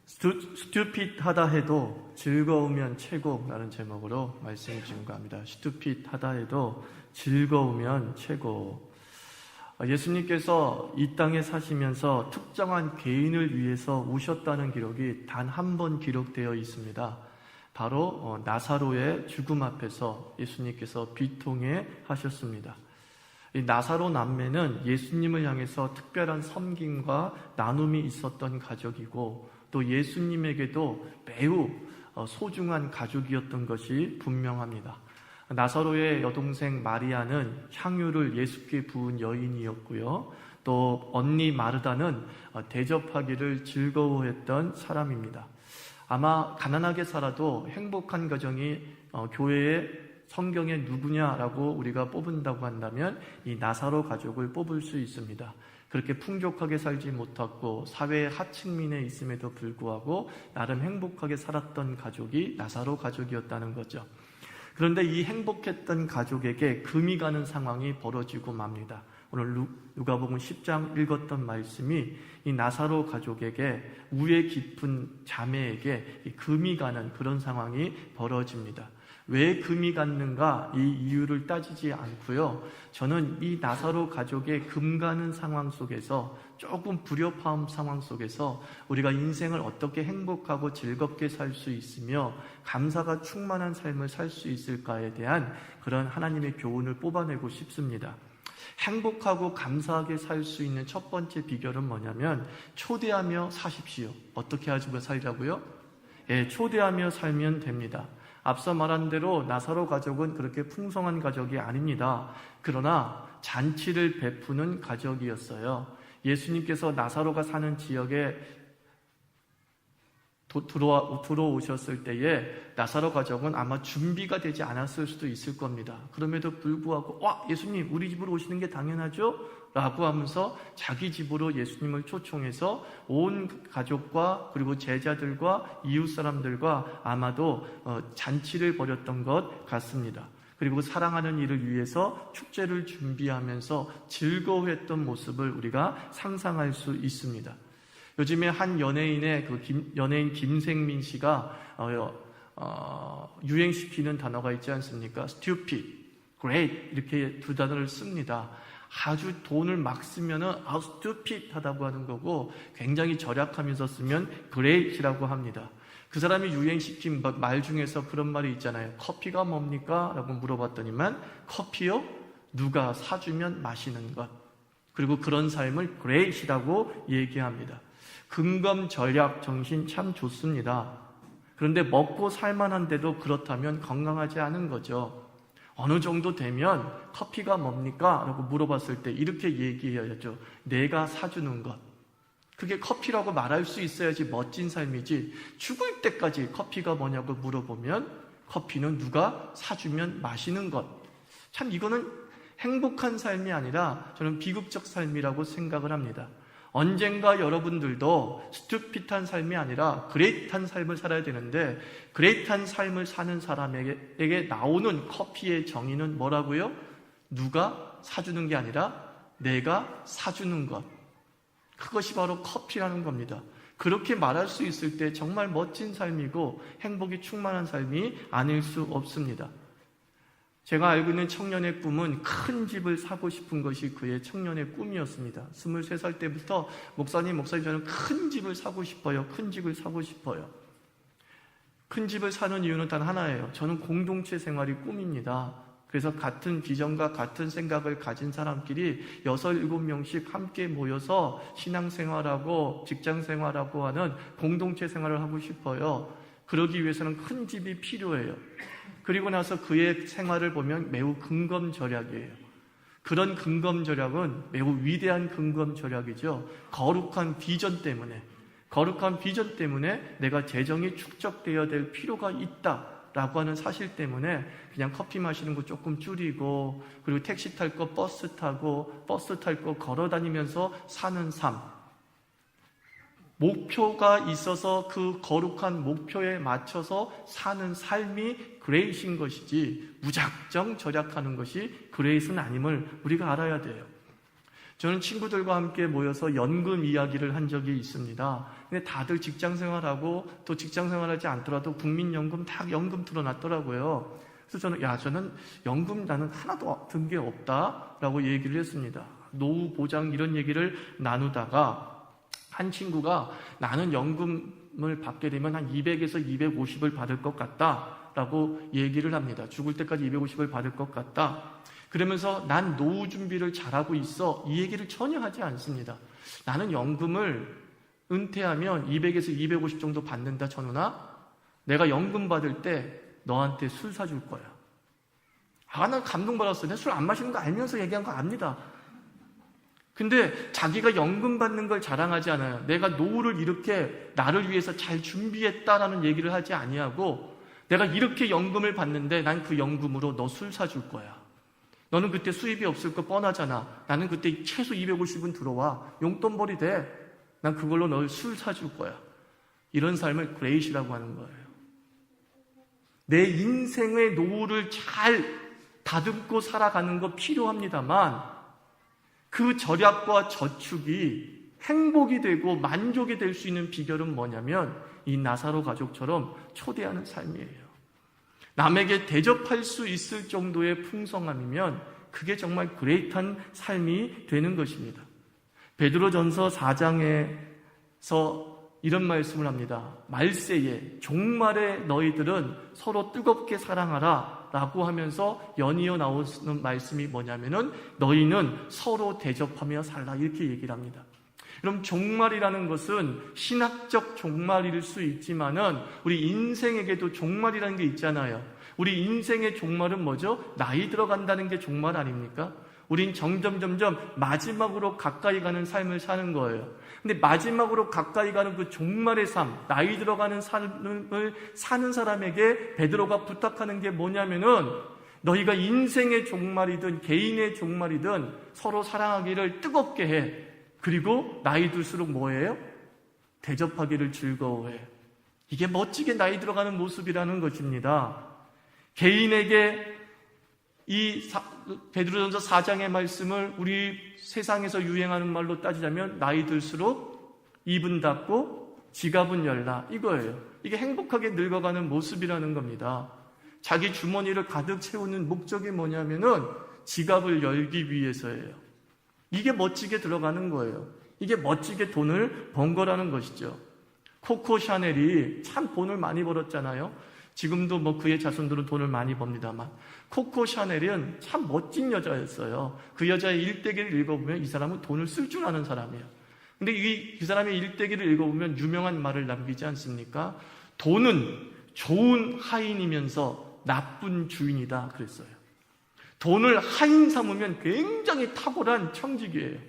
스튜핏하다 해도 즐거우면 최고라는 제목으로 말씀을 증거합니다. 스튜핏하다 해도 즐거우면 최고. 예수님께서 이 땅에 사시면서 특정한 개인을 위해서 우셨다는 기록이 단 한 번 기록되어 있습니다. 바로 나사로의 죽음 앞에서 예수님께서 비통해 하셨습니다. 이 나사로 남매는 예수님을 향해서 특별한 섬김과 나눔이 있었던 가족이고 또 예수님에게도 매우 소중한 가족이었던 것이 분명합니다. 나사로의 여동생 마리아는 향유를 예수께 부은 여인이었고요. 또 언니 마르다는 대접하기를 즐거워했던 사람입니다. 아마 가난하게 살아도 행복한 가정이 교회의 성경에 누구냐라고 우리가 뽑은다고 한다면 이 나사로 가족을 뽑을 수 있습니다. 그렇게 풍족하게 살지 못하고 사회의 하층민에 있음에도 불구하고 나름 행복하게 살았던 가족이 나사로 가족이었다는 거죠. 그런데 이 행복했던 가족에게 금이 가는 상황이 벌어지고 맙니다. 오늘 누가복음 10장 읽었던 말씀이 이 나사로 가족에게 우애 깊은 자매에게 금이 가는 그런 상황이 벌어집니다. 왜 금이 갔는가 이 이유를 따지지 않고요. 저는 이 나사로 가족의 금 가는 상황 속에서 조금 불협화음 상황 속에서 우리가 인생을 어떻게 행복하고 즐겁게 살 수 있으며 감사가 충만한 삶을 살 수 있을까에 대한 그런 하나님의 교훈을 뽑아내고 싶습니다. 행복하고 감사하게 살 수 있는 첫 번째 비결은 뭐냐면 초대하며 사십시오. 어떻게 하시고 살자고요? 초대하며 살면 됩니다. 앞서 말한 대로 나사로 가족은 그렇게 풍성한 가족이 아닙니다. 그러나 잔치를 베푸는 가족이었어요. 예수님께서 나사로가 사는 지역에 들어오셨을 때에 나사로 가족은 아마 준비가 되지 않았을 수도 있을 겁니다. 그럼에도 불구하고 예수님 우리 집으로 오시는 게 당연하죠? 라고 하면서 자기 집으로 예수님을 초청해서 온 가족과 그리고 제자들과 이웃 사람들과 아마도 잔치를 벌였던 것 같습니다. 그리고 사랑하는 이를 위해서 축제를 준비하면서 즐거워했던 모습을 우리가 상상할 수 있습니다. 요즘에 한 연예인의 연예인 김생민 씨가 유행시키는 단어가 있지 않습니까? stupid, great 이렇게 두 단어를 씁니다. 아주 돈을 막 쓰면은 stupid 하다고 하는 거고 굉장히 절약하면서 쓰면 great이라고 합니다. 그 사람이 유행시킨 말 중에서 그런 말이 있잖아요. 커피가 뭡니까? 라고 물어봤더니만 커피요? 누가 사주면 마시는 것. 그리고 그런 삶을 great이라고 얘기합니다. 근검절약 정신 참 좋습니다. 그런데 먹고 살만한데도 그렇다면 건강하지 않은 거죠. 어느 정도 되면 커피가 뭡니까? 라고 물어봤을 때 이렇게 얘기해야죠. 내가 사주는 것. 그게 커피라고 말할 수 있어야지 멋진 삶이지 죽을 때까지 커피가 뭐냐고 물어보면 커피는 누가 사주면 마시는 것. 참 이거는 행복한 삶이 아니라 저는 비극적 삶이라고 생각을 합니다. 언젠가 여러분들도 스튜핏한 삶이 아니라 그레이트한 삶을 살아야 되는데 그레이트한 삶을 사는 사람에게 나오는 커피의 정의는 뭐라고요? 누가 사주는 게 아니라 내가 사주는 것. 그것이 바로 커피라는 겁니다. 그렇게 말할 수 있을 때 정말 멋진 삶이고 행복이 충만한 삶이 아닐 수 없습니다. 제가 알고 있는 청년의 꿈은 큰 집을 사고 싶은 것이 그의 청년의 꿈이었습니다. 23살 때부터 목사님 저는 큰 집을 사고 싶어요. 큰 집을 사고 싶어요. 큰 집을 사는 이유는 단 하나예요. 저는 공동체 생활이 꿈입니다. 그래서 같은 비전과 같은 생각을 가진 사람끼리 6, 7명씩 함께 모여서 신앙생활하고 직장생활하고 하는 공동체 생활을 하고 싶어요. 그러기 위해서는 큰 집이 필요해요. 그리고 나서 그의 생활을 보면 매우 근검절약이에요. 그런 근검절약은 매우 위대한 근검절약이죠. 거룩한 비전 때문에 내가 재정이 축적되어야 될 필요가 있다라고 하는 사실 때문에 그냥 커피 마시는 거 조금 줄이고 그리고 택시 탈 거 버스 탈 거 걸어 다니면서 사는 삶. 목표가 있어서 그 거룩한 목표에 맞춰서 사는 삶이 그레이트인 것이지 무작정 절약하는 것이 그레이트는 아님을 우리가 알아야 돼요. 저는 친구들과 함께 모여서 연금 이야기를 한 적이 있습니다. 근데 다들 직장 생활하고 또 직장 생활하지 않더라도 국민연금 다 연금 틀어놨더라고요. 그래서 저는 연금 나는 하나도 든 게 없다라고 얘기를 했습니다. 노후 보장 이런 얘기를 나누다가 한 친구가 나는 연금을 받게 되면 한 200에서 250을 받을 것 같다라고 얘기를 합니다. 죽을 때까지 250을 받을 것 같다. 그러면서 난 노후 준비를 잘하고 있어. 이 얘기를 전혀 하지 않습니다. 나는 연금을 은퇴하면 200에서 250 정도 받는다, 전우나. 내가 연금 받을 때 너한테 술 사줄 거야. 난 감동받았어요. 내가 술 안 마시는 거 알면서 얘기한 거 압니다. 근데 자기가 연금 받는 걸 자랑하지 않아요. 내가 노후를 이렇게 나를 위해서 잘 준비했다라는 얘기를 하지 아니하고 내가 이렇게 연금을 받는데 난 그 연금으로 너 술 사줄 거야. 너는 그때 수입이 없을 거 뻔하잖아. 나는 그때 최소 250은 들어와. 용돈벌이 돼. 난 그걸로 널 술 사줄 거야. 이런 삶을 그레이시라고 하는 거예요. 내 인생의 노후를 잘 다듬고 살아가는 거 필요합니다만 그 절약과 저축이 행복이 되고 만족이 될 수 있는 비결은 뭐냐면 이 나사로 가족처럼 초대하는 삶이에요. 남에게 대접할 수 있을 정도의 풍성함이면 그게 정말 그레이트한 삶이 되는 것입니다. 베드로전서 4장에서 이런 말씀을 합니다. 말세에 종말에 너희들은 서로 뜨겁게 사랑하라 라고 하면서 연이어 나오는 말씀이 뭐냐면은 너희는 서로 대접하며 살라 이렇게 얘기를 합니다. 그럼 종말이라는 것은 신학적 종말일 수 있지만은 우리 인생에게도 종말이라는 게 있잖아요. 우리 인생의 종말은 뭐죠? 나이 들어간다는 게 종말 아닙니까? 우린 점점 마지막으로 가까이 가는 삶을 사는 거예요. 근데 마지막으로 가까이 가는 그 종말의 삶, 나이 들어가는 삶을 사는 사람에게 베드로가 부탁하는 게 뭐냐면은 너희가 인생의 종말이든 개인의 종말이든 서로 사랑하기를 뜨겁게 해. 그리고 나이 들수록 뭐예요? 대접하기를 즐거워해. 이게 멋지게 나이 들어가는 모습이라는 것입니다. 개인에게 이 베드로전서 4장의 말씀을 우리 세상에서 유행하는 말로 따지자면 나이 들수록 입은 닫고 지갑은 열라 이거예요. 이게 행복하게 늙어가는 모습이라는 겁니다. 자기 주머니를 가득 채우는 목적이 뭐냐면은 지갑을 열기 위해서예요. 이게 멋지게 들어가는 거예요. 이게 멋지게 돈을 번 거라는 것이죠. 코코 샤넬이 참 돈을 많이 벌었잖아요. 지금도 뭐 그의 자손들은 돈을 많이 법니다만 코코 샤넬은 참 멋진 여자였어요. 그 여자의 일대기를 읽어보면 이 사람은 돈을 쓸 줄 아는 사람이에요. 근데 이 사람의 일대기를 읽어보면 유명한 말을 남기지 않습니까? 돈은 좋은 하인이면서 나쁜 주인이다 그랬어요. 돈을 하인 삼으면 굉장히 탁월한 청직이에요.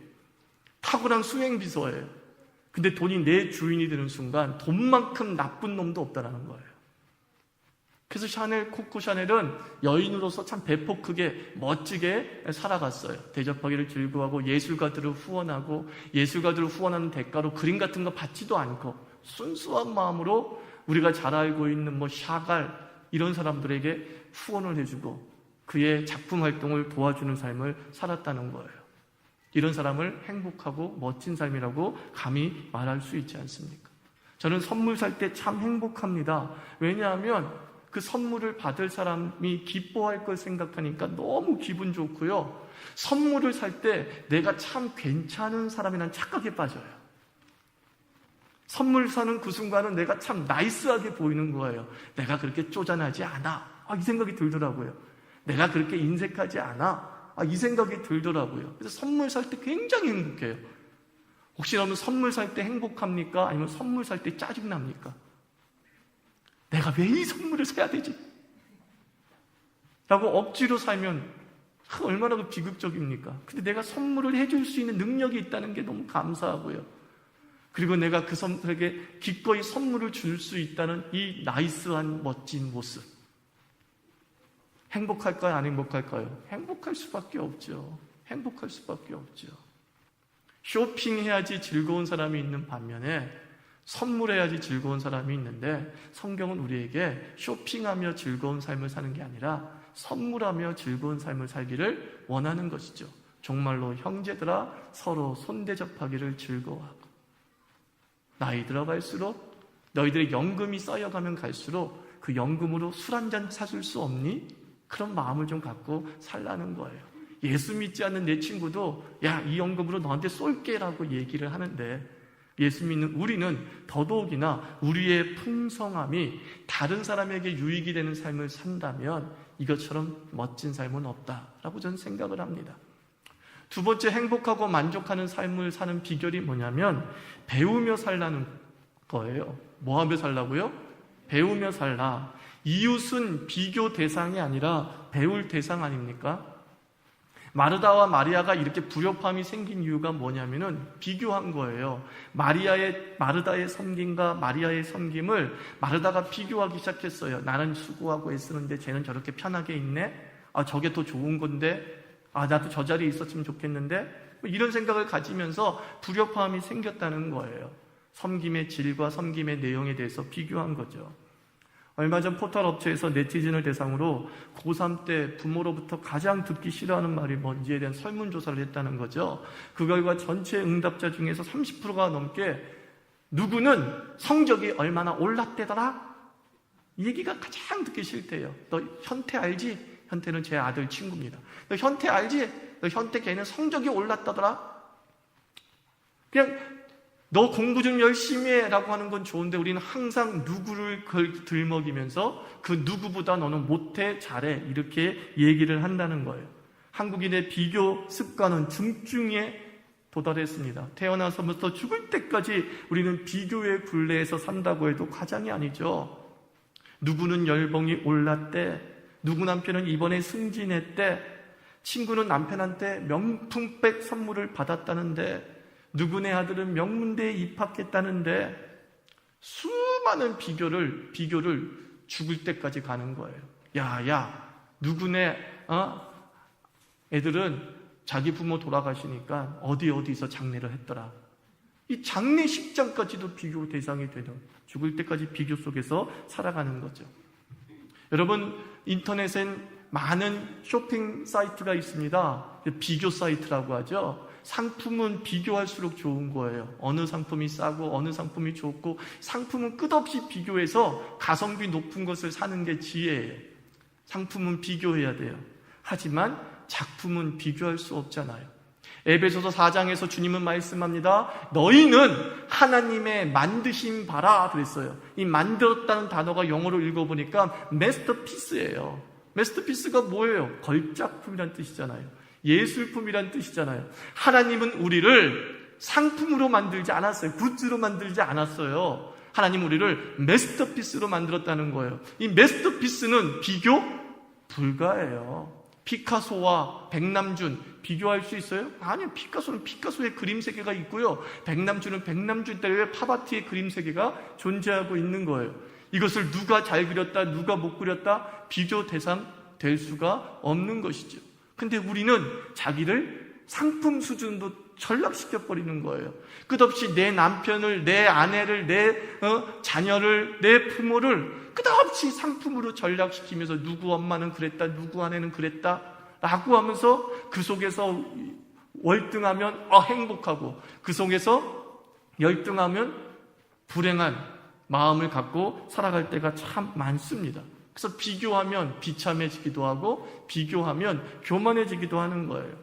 탁월한 수행비서예요. 근데 돈이 내 주인이 되는 순간 돈만큼 나쁜 놈도 없다라는 거예요. 그래서 코코 샤넬은 여인으로서 참 배포 크게 멋지게 살아갔어요. 대접하기를 즐거워하고 예술가들을 후원하고 예술가들을 후원하는 대가로 그림 같은 거 받지도 않고 순수한 마음으로 우리가 잘 알고 있는 뭐 샤갈 이런 사람들에게 후원을 해주고 그의 작품 활동을 도와주는 삶을 살았다는 거예요. 이런 사람을 행복하고 멋진 삶이라고 감히 말할 수 있지 않습니까? 저는 선물 살 때 참 행복합니다. 왜냐하면 그 선물을 받을 사람이 기뻐할 걸 생각하니까 너무 기분 좋고요. 선물을 살 때 내가 참 괜찮은 사람이라는 착각에 빠져요. 선물 사는 그 순간은 내가 참 나이스하게 보이는 거예요. 내가 그렇게 쪼잔하지 않아. 이 생각이 들더라고요. 내가 그렇게 인색하지 않아. 이 생각이 들더라고요. 그래서 선물 살 때 굉장히 행복해요. 혹시 여러분 선물 살 때 행복합니까? 아니면 선물 살 때 짜증납니까? 내가 왜 이 선물을 사야 되지? 라고 억지로 살면 얼마나 비극적입니까? 근데 내가 선물을 해줄 수 있는 능력이 있다는 게 너무 감사하고요. 그리고 내가 그 사람에게 기꺼이 선물을 줄 수 있다는 이 나이스한 멋진 모습. 행복할까요? 안 행복할까요? 행복할 수밖에 없죠. 행복할 수밖에 없죠. 쇼핑해야지 즐거운 사람이 있는 반면에 선물해야지 즐거운 사람이 있는데 성경은 우리에게 쇼핑하며 즐거운 삶을 사는 게 아니라 선물하며 즐거운 삶을 살기를 원하는 것이죠. 정말로 형제들아 서로 손대접하기를 즐거워하고, 나이 들어갈수록 너희들의 연금이 쌓여가면 갈수록 그 연금으로 술 한잔 사줄 수 없니? 그런 마음을 좀 갖고 살라는 거예요. 예수 믿지 않는 내 친구도 야, 이 연금으로 너한테 쏠게 라고 얘기를 하는데, 예수 믿는 우리는 더더욱이나 우리의 풍성함이 다른 사람에게 유익이 되는 삶을 산다면 이것처럼 멋진 삶은 없다라고 저는 생각을 합니다. 두 번째, 행복하고 만족하는 삶을 사는 비결이 뭐냐면 배우며 살라는 거예요. 뭐 하며 살라고요? 배우며 살라. 이웃은 비교 대상이 아니라 배울 대상 아닙니까? 마르다와 마리아가 이렇게 불협화음이 생긴 이유가 뭐냐면은 비교한 거예요. 마르다의 섬김과 마리아의 섬김을 마르다가 비교하기 시작했어요. 나는 수고하고 애쓰는데 쟤는 저렇게 편하게 있네? 저게 더 좋은 건데? 나도 저 자리에 있었으면 좋겠는데? 이런 생각을 가지면서 불협화음이 생겼다는 거예요. 섬김의 질과 섬김의 내용에 대해서 비교한 거죠. 얼마 전 포털 업체에서 네티즌을 대상으로 고3 때 부모로부터 가장 듣기 싫어하는 말이 뭔지에 대한 설문조사를 했다는 거죠. 그 결과 전체 응답자 중에서 30%가 넘게 누구는 성적이 얼마나 올랐대더라? 이 얘기가 가장 듣기 싫대요. 너 현태 알지? 현태는 제 아들 친구입니다. 너 현태 알지? 너 현태 걔는 성적이 올랐다더라? 그냥 너 공부 좀 열심히 해 라고 하는 건 좋은데 우리는 항상 누구를 들먹이면서 그 누구보다 너는 못해, 잘해 이렇게 얘기를 한다는 거예요. 한국인의 비교 습관은 중증에 도달했습니다. 태어나서부터 죽을 때까지 우리는 비교의 굴레에서 산다고 해도 과장이 아니죠. 누구는 열봉이 올랐대, 누구 남편은 이번에 승진했대, 친구는 남편한테 명품백 선물을 받았다는데, 누구네 아들은 명문대에 입학했다는데, 수많은 비교를 죽을 때까지 가는 거예요. 야, 누구네 애들은 자기 부모 돌아가시니까 어디서 장례를 했더라. 이 장례식장까지도 비교 대상이 되는, 죽을 때까지 비교 속에서 살아가는 거죠. 여러분, 인터넷엔 많은 쇼핑 사이트가 있습니다. 비교 사이트라고 하죠. 상품은 비교할수록 좋은 거예요. 어느 상품이 싸고 어느 상품이 좋고, 상품은 끝없이 비교해서 가성비 높은 것을 사는 게 지혜예요. 상품은 비교해야 돼요. 하지만 작품은 비교할 수 없잖아요. 에베소서 4장에서 주님은 말씀합니다. 너희는 하나님의 만드심 바라 그랬어요. 이 만들었다는 단어가 영어로 읽어보니까 마스터피스예요. 마스터피스가 뭐예요? 걸작품이란 뜻이잖아요. 예술품이란 뜻이잖아요. 하나님은 우리를 상품으로 만들지 않았어요. 굿즈로 만들지 않았어요. 하나님 우리를 마스터피스로 만들었다는 거예요. 이 마스터피스는 비교 불가해요. 피카소와 백남준 비교할 수 있어요? 아니요. 피카소는 피카소의 그림 세계가 있고요, 백남준은 백남준대로의 팝아트의 그림 세계가 존재하고 있는 거예요. 이것을 누가 잘 그렸다, 누가 못 그렸다 비교 대상 될 수가 없는 것이죠. 근데 우리는 자기를 상품 수준으로 전락시켜버리는 거예요. 끝없이 내 남편을, 내 아내를, 내 자녀를, 내 부모를 끝없이 상품으로 전락시키면서 누구 엄마는 그랬다, 누구 아내는 그랬다 라고 하면서 그 속에서 월등하면 행복하고, 그 속에서 열등하면 불행한 마음을 갖고 살아갈 때가 참 많습니다. 그래서 비교하면 비참해지기도 하고 비교하면 교만해지기도 하는 거예요.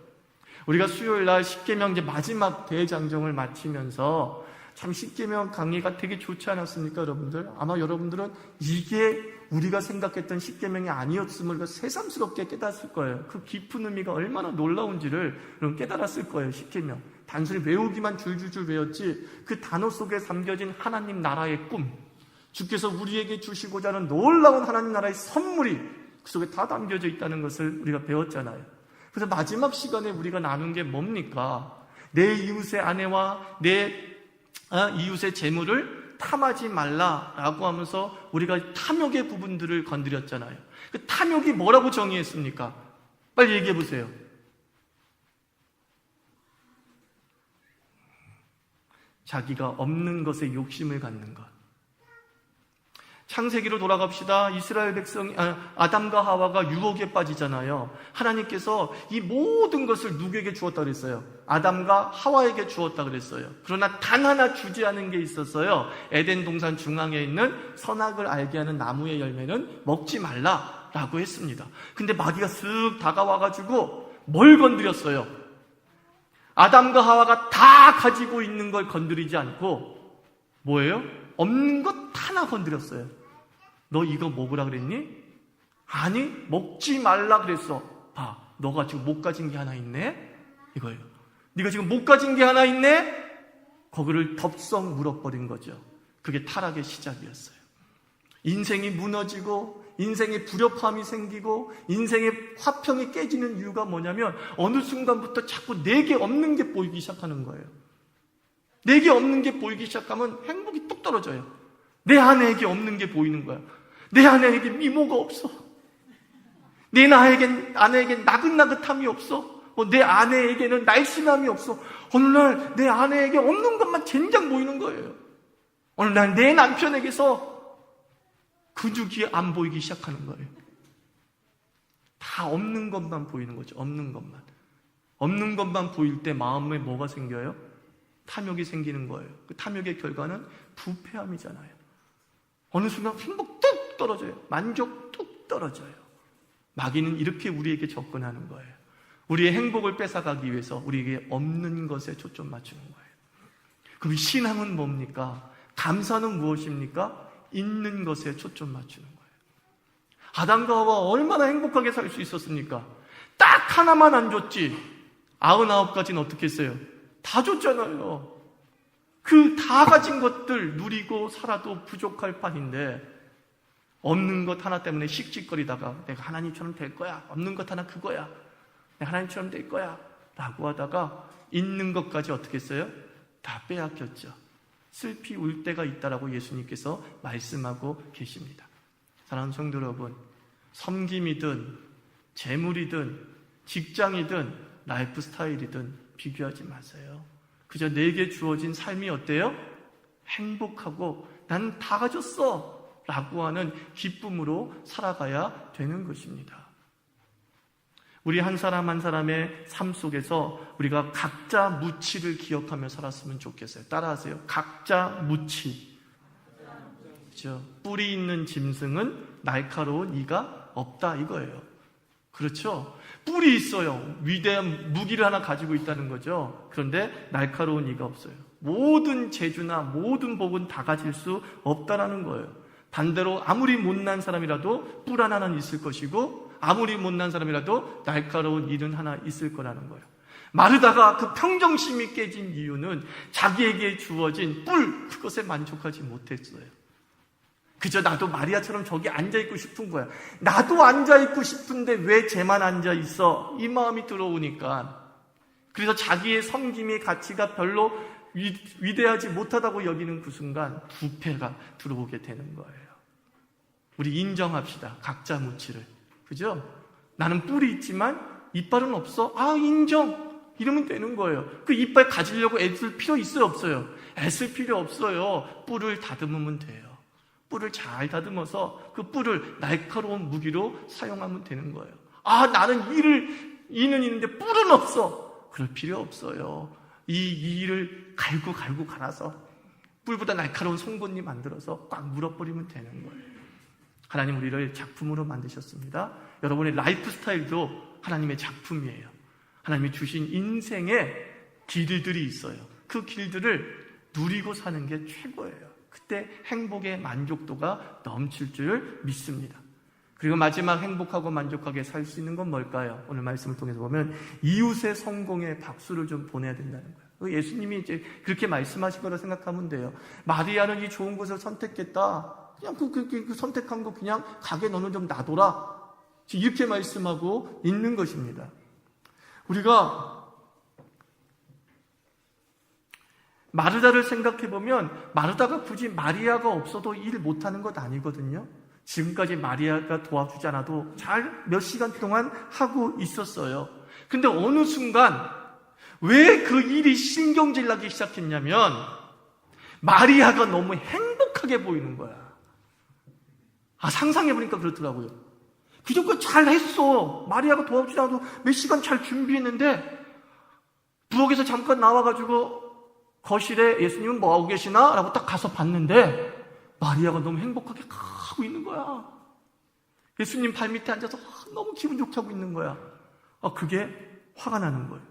우리가 수요일 날 십계명 이제 마지막 대장정을 마치면서 참 십계명 강의가 되게 좋지 않았습니까, 여러분들? 아마 여러분들은 이게 우리가 생각했던 십계명이 아니었음을 새삼스럽게 깨달았을 거예요. 그 깊은 의미가 얼마나 놀라운지를 깨달았을 거예요. 십계명 단순히 외우기만 줄줄줄 외웠지, 그 단어 속에 담겨진 하나님 나라의 꿈, 주께서 우리에게 주시고자 하는 놀라운 하나님 나라의 선물이 그 속에 다 담겨져 있다는 것을 우리가 배웠잖아요. 그래서 마지막 시간에 우리가 나눈 게 뭡니까? 내 이웃의 아내와 내 이웃의 재물을 탐하지 말라라고 하면서 우리가 탐욕의 부분들을 건드렸잖아요. 그 탐욕이 뭐라고 정의했습니까? 빨리 얘기해 보세요. 자기가 없는 것에 욕심을 갖는 것. 창세기로 돌아갑시다. 이스라엘 백성, 아담과 하와가 유혹에 빠지잖아요. 하나님께서 이 모든 것을 누구에게 주었다 그랬어요? 아담과 하와에게 주었다 그랬어요. 그러나 단 하나 주지 않은 게 있었어요. 에덴 동산 중앙에 있는 선악을 알게 하는 나무의 열매는 먹지 말라라고 했습니다. 근데 마귀가 쓱 다가와가지고 뭘 건드렸어요? 아담과 하와가 다 가지고 있는 걸 건드리지 않고 뭐예요? 없는 것 하나 건드렸어요. 너 이거 먹으라 그랬니? 아니, 먹지 말라 그랬어. 봐, 너가 지금 못 가진 게 하나 있네? 이거예요. 네가 지금 못 가진 게 하나 있네? 거기를 덥석 물어버린 거죠. 그게 타락의 시작이었어요. 인생이 무너지고 인생에 불협화음이 생기고 인생의 화평이 깨지는 이유가 뭐냐면 어느 순간부터 자꾸 내게 없는 게 보이기 시작하는 거예요. 내게 없는 게 보이기 시작하면 행복이 뚝 떨어져요. 내 아내에게 없는 게 보이는 거야. 내 아내에게 미모가 없어. 내 아내에겐 나긋나긋함이 없어. 내 아내에게는 날씬함이 없어. 어느 날 내 아내에게 없는 것만 젠장 보이는 거예요. 어느 날 내 남편에게서 근육이 안 보이기 시작하는 거예요. 다 없는 것만 보이는 거죠. 없는 것만. 없는 것만 보일 때 마음에 뭐가 생겨요? 탐욕이 생기는 거예요. 그 탐욕의 결과는 부패함이잖아요. 어느 순간 행복 뚝 떨어져요. 만족 뚝 떨어져요. 마귀는 이렇게 우리에게 접근하는 거예요. 우리의 행복을 뺏어가기 위해서 우리에게 없는 것에 초점 맞추는 거예요. 그럼 신앙은 뭡니까? 감사는 무엇입니까? 있는 것에 초점 맞추는 거예요. 아담과 하와 얼마나 행복하게 살 수 있었습니까? 딱 하나만 안 줬지 99가지는 어떻게 했어요? 다 줬잖아요. 그 다 가진 것들 누리고 살아도 부족할 판인데 없는 것 하나 때문에 씩씩거리다가 내가 하나님처럼 될 거야. 없는 것 하나 그거야. 내가 하나님처럼 될 거야. 라고 하다가 있는 것까지 어떻게 했어요? 다 빼앗겼죠. 슬피 울 때가 있다라고 예수님께서 말씀하고 계십니다. 사랑하는 성도 여러분, 섬김이든 재물이든 직장이든 라이프 스타일이든 비교하지 마세요. 그저 내게 주어진 삶이 어때요? 행복하고 난 다 가졌어 라고 하는 기쁨으로 살아가야 되는 것입니다. 우리 한 사람 한 사람의 삶 속에서 우리가 각자 무치를 기억하며 살았으면 좋겠어요. 따라하세요. 각자 무치. 그렇죠? 뿌리 있는 짐승은 날카로운 이가 없다 이거예요. 그렇죠? 뿔이 있어요. 위대한 무기를 하나 가지고 있다는 거죠. 그런데 날카로운 이가 없어요. 모든 재주나 모든 복은 다 가질 수 없다라는 거예요. 반대로 아무리 못난 사람이라도 뿔 하나는 있을 것이고 아무리 못난 사람이라도 날카로운 일은 하나 있을 거라는 거예요. 마르다가 그 평정심이 깨진 이유는 자기에게 주어진 뿔 그것에 만족하지 못했어요. 그저 나도 마리아처럼 저기 앉아있고 싶은 거야. 나도 앉아있고 싶은데 왜 쟤만 앉아있어? 이 마음이 들어오니까 그래서 자기의 섬김의 가치가 별로 위대하지 못하다고 여기는 그 순간 부패가 들어오게 되는 거예요. 우리 인정합시다. 각자 무치를. 그죠? 나는 뿔이 있지만 이빨은 없어? 인정! 이러면 되는 거예요. 그 이빨 가지려고 애쓸 필요 있어요? 없어요? 애쓸 필요 없어요. 뿔을 다듬으면 돼요. 뿔을 잘 다듬어서 그 뿔을 날카로운 무기로 사용하면 되는 거예요. 나는 이는 있는데 뿔은 없어. 그럴 필요 없어요. 이 일을 갈고 갈아서 뿔보다 날카로운 송곳니 만들어서 꽉 물어버리면 되는 거예요. 하나님 우리를 작품으로 만드셨습니다. 여러분의 라이프 스타일도 하나님의 작품이에요. 하나님이 주신 인생의 길들이 있어요. 그 길들을 누리고 사는 게 최고예요. 그때 행복의 만족도가 넘칠 줄 믿습니다. 그리고 마지막 행복하고 만족하게 살 수 있는 건 뭘까요? 오늘 말씀을 통해서 보면 이웃의 성공에 박수를 좀 보내야 된다는 거예요. 예수님이 이제 그렇게 말씀하신 거라 생각하면 돼요. 마리아는 이 좋은 곳을 선택했다. 그냥 그 선택한 거 그냥 가게 너는 좀 놔둬라. 이렇게 말씀하고 있는 것입니다. 우리가 마르다를 생각해보면 마르다가 굳이 마리아가 없어도 일 못하는 것 아니거든요. 지금까지 마리아가 도와주지 않아도 잘 몇 시간 동안 하고 있었어요. 근데 어느 순간 왜 그 일이 신경질 나기 시작했냐면 마리아가 너무 행복하게 보이는 거야. 상상해보니까 그렇더라고요. 기독교 잘 했어. 마리아가 도와주지 않아도 몇 시간 잘 준비했는데 부엌에서 잠깐 나와가지고 거실에 예수님은 뭐하고 계시나? 라고 딱 가서 봤는데 마리아가 너무 행복하게 가고 있는 거야. 예수님 발밑에 앉아서 너무 기분 좋게 하고 있는 거야. 그게 화가 나는 거예요.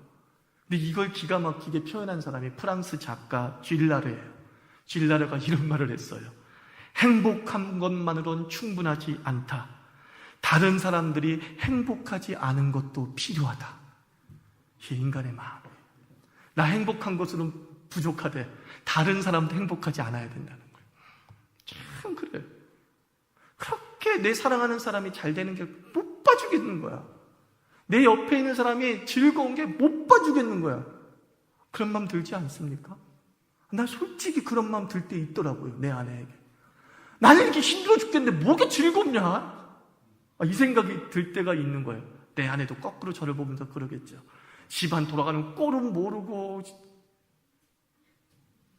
근데 이걸 기가 막히게 표현한 사람이 프랑스 작가 줄라르예요. 줄라르가 이런 말을 했어요. 행복한 것만으로는 충분하지 않다. 다른 사람들이 행복하지 않은 것도 필요하다. 이게 인간의 마음이에요. 나 행복한 것으로는 부족하되 다른 사람도 행복하지 않아야 된다는 거예요. 참 그래요. 그렇게 내 사랑하는 사람이 잘 되는 게 못 봐주겠는 거야. 내 옆에 있는 사람이 즐거운 게 못 봐주겠는 거야. 그런 마음 들지 않습니까? 나 솔직히 그런 마음 들 때 있더라고요. 내 아내에게. 나는 이렇게 힘들어 죽겠는데 뭐가 즐겁냐? 이 생각이 들 때가 있는 거예요. 내 아내도 거꾸로 저를 보면서 그러겠죠. 집안 돌아가는 꼴은 모르고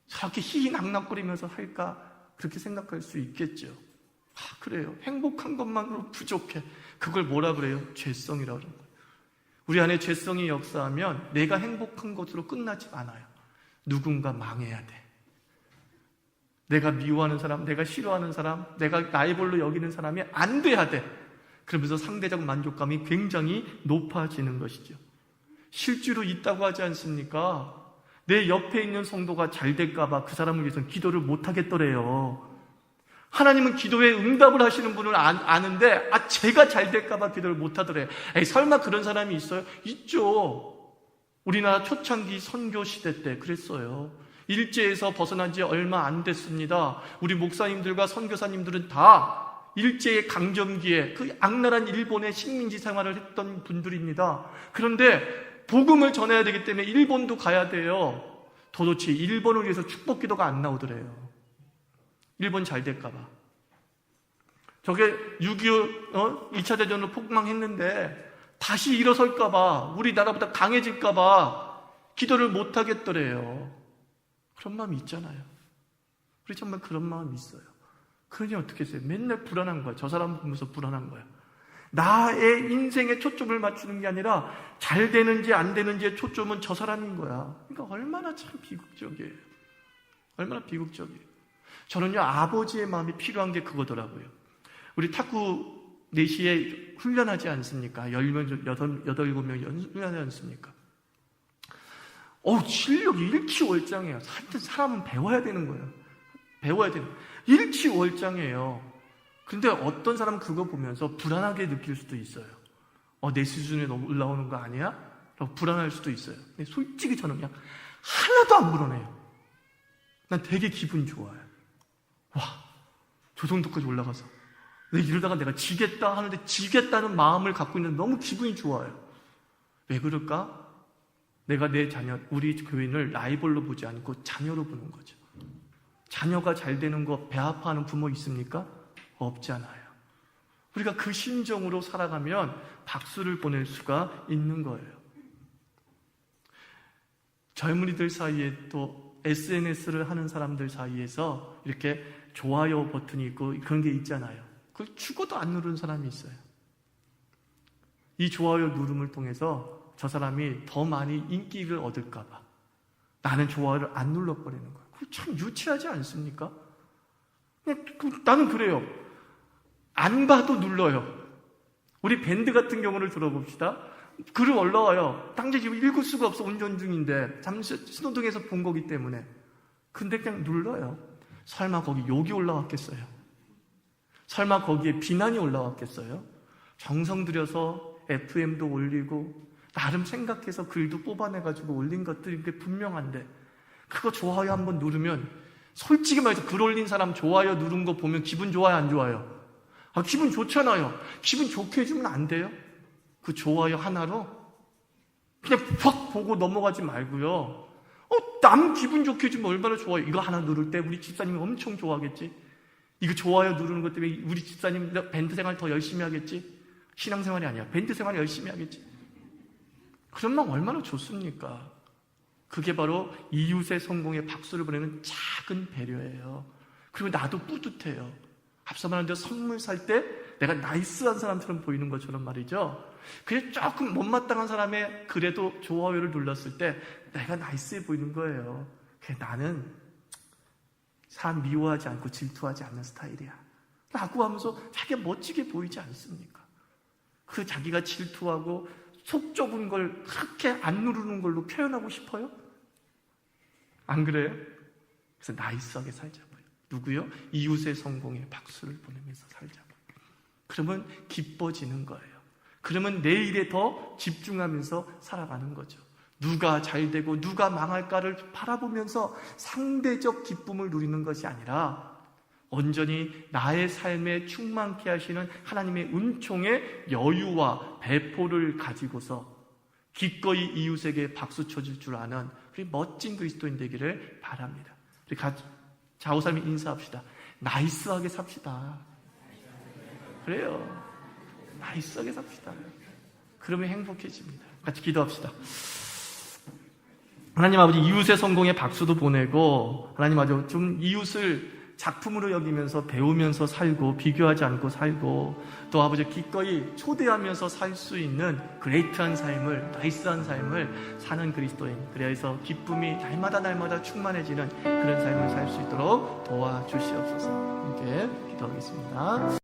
저렇게 희희낙낙거리면서 할까? 그렇게 생각할 수 있겠죠. 그래요. 행복한 것만으로 부족해. 그걸 뭐라 그래요? 죄성이라고 그러는 거예요. 우리 안에 죄성이 역사하면 내가 행복한 것으로 끝나지 않아요. 누군가 망해야 돼. 내가 미워하는 사람, 내가 싫어하는 사람, 내가 나의 볼로 여기는 사람이 안 돼야 돼. 그러면서 상대적 만족감이 굉장히 높아지는 것이죠. 실제로 있다고 하지 않습니까? 내 옆에 있는 성도가 잘 될까봐 그 사람을 위해서는 기도를 못하겠더래요. 하나님은 기도에 응답을 하시는 분을 아는데 제가 잘 될까봐 기도를 못하더래. 설마 그런 사람이 있어요? 있죠. 우리나라 초창기 선교 시대 때 그랬어요. 일제에서 벗어난 지 얼마 안 됐습니다. 우리 목사님들과 선교사님들은 다 일제의 강점기에 그 악랄한 일본의 식민지 생활을 했던 분들입니다. 그런데 복음을 전해야 되기 때문에 일본도 가야 돼요. 도대체 일본을 위해서 축복 기도가 안 나오더래요. 일본 잘 될까봐. 저게 6.25 2차 대전으로 폭망했는데 다시 일어설까봐, 우리나라보다 강해질까봐 기도를 못하겠더래요. 그런 마음이 있잖아요. 우리 정말 그런 마음이 있어요. 그러니 어떻게 했어요? 맨날 불안한 거야. 저 사람 보면서 불안한 거야. 나의 인생에 초점을 맞추는 게 아니라 잘 되는지 안 되는지의 초점은 저 사람인 거야. 그러니까 얼마나 참 비극적이에요. 얼마나 비극적이에요. 저는요, 아버지의 마음이 필요한 게 그거더라고요. 우리 탁구 4시에 훈련하지 않습니까? 10명, 8, 7명 훈련하지 않습니까? 실력이 일취월장이에요. 하여튼 사람은 배워야 되는 거예요. 배워야 되는 거예요. 일취월장이에요. 근데 어떤 사람은 그거 보면서 불안하게 느낄 수도 있어요. 내 수준에 너무 올라오는 거 아니야? 라고 불안할 수도 있어요. 근데 솔직히 저는 그냥 하나도 안 불안해요. 난 되게 기분 좋아요. 저 정도까지 올라가서 이러다가 내가 지겠다 하는데 지겠다는 마음을 갖고 있는 너무 기분이 좋아요. 왜 그럴까? 내가 내 자녀, 우리 교인을 라이벌로 보지 않고 자녀로 보는 거죠. 자녀가 잘 되는 거 배 아파하는 부모 있습니까? 없잖아요. 우리가 그 심정으로 살아가면 박수를 보낼 수가 있는 거예요. 젊은이들 사이에 또 SNS를 하는 사람들 사이에서 이렇게 좋아요 버튼이 있고 그런 게 있잖아요. 그걸 죽어도 안 누르는 사람이 있어요. 이 좋아요 누름을 통해서 저 사람이 더 많이 인기를 얻을까 봐 나는 좋아요를 안 눌러버리는 거예요. 그거 참 유치하지 않습니까? 나는 그래요. 안 봐도 눌러요. 우리 밴드 같은 경우를 들어봅시다. 글을 올라와요. 당장 지금 읽을 수가 없어. 운전 중인데 잠시 신호등에서 본 거기 때문에. 근데 그냥 눌러요. 설마 거기 욕이 올라왔겠어요? 설마 거기에 비난이 올라왔겠어요? 정성 들여서 FM도 올리고 나름 생각해서 글도 뽑아내가지고 올린 것들이 분명한데 그거 좋아요 한번 누르면 솔직히 말해서 글 올린 사람 좋아요 누른 거 보면 기분 좋아요 안 좋아요? 기분 좋잖아요. 기분 좋게 해주면 안 돼요? 그 좋아요 하나로 그냥 확 보고 넘어가지 말고요. 남 기분 좋게 해주면 얼마나 좋아요. 이거 하나 누를 때 우리 집사님이 엄청 좋아하겠지. 이거 좋아요 누르는 것 때문에 우리 집사님 밴드 생활 더 열심히 하겠지. 신앙생활이 아니야. 밴드 생활 열심히 하겠지. 그런 마음 얼마나 좋습니까? 그게 바로 이웃의 성공에 박수를 보내는 작은 배려예요. 그리고 나도 뿌듯해요. 앞서 말한 선물 살 때 내가 나이스한 사람처럼 보이는 것처럼 말이죠. 그게 조금 못마땅한 사람의 그래도 좋아요를 눌렀을 때 내가 나이스해 보이는 거예요. 나는 사람 미워하지 않고 질투하지 않는 스타일이야 라고 하면서 자기가 멋지게 보이지 않습니까? 그 자기가 질투하고 속 좁은 걸 그렇게 안 누르는 걸로 표현하고 싶어요? 안 그래요? 그래서 나이스하게 살자고요. 누구요? 이웃의 성공에 박수를 보내면서 살자고요. 그러면 기뻐지는 거예요. 그러면 내일에 더 집중하면서 살아가는 거죠. 누가 잘 되고 누가 망할까를 바라보면서 상대적 기쁨을 누리는 것이 아니라 온전히 나의 삶에 충만케 하시는 하나님의 은총의 여유와 배포를 가지고서 기꺼이 이웃에게 박수 쳐줄 줄 아는 우리 멋진 그리스도인 되기를 바랍니다. 우리 좌우사람이 인사합시다. 나이스하게 삽시다. 그래요. 나이스하게 삽시다. 그러면 행복해집니다. 같이 기도합시다. 하나님 아버지, 이웃의 성공에 박수도 보내고, 하나님 아버지 좀 이웃을 작품으로 여기면서 배우면서 살고 비교하지 않고 살고, 또 아버지 기꺼이 초대하면서 살 수 있는 그레이트한 삶을, 나이스한 삶을 사는 그리스도인, 그래서 기쁨이 날마다 충만해지는 그런 삶을 살 수 있도록 도와주시옵소서. 이렇게 기도하겠습니다.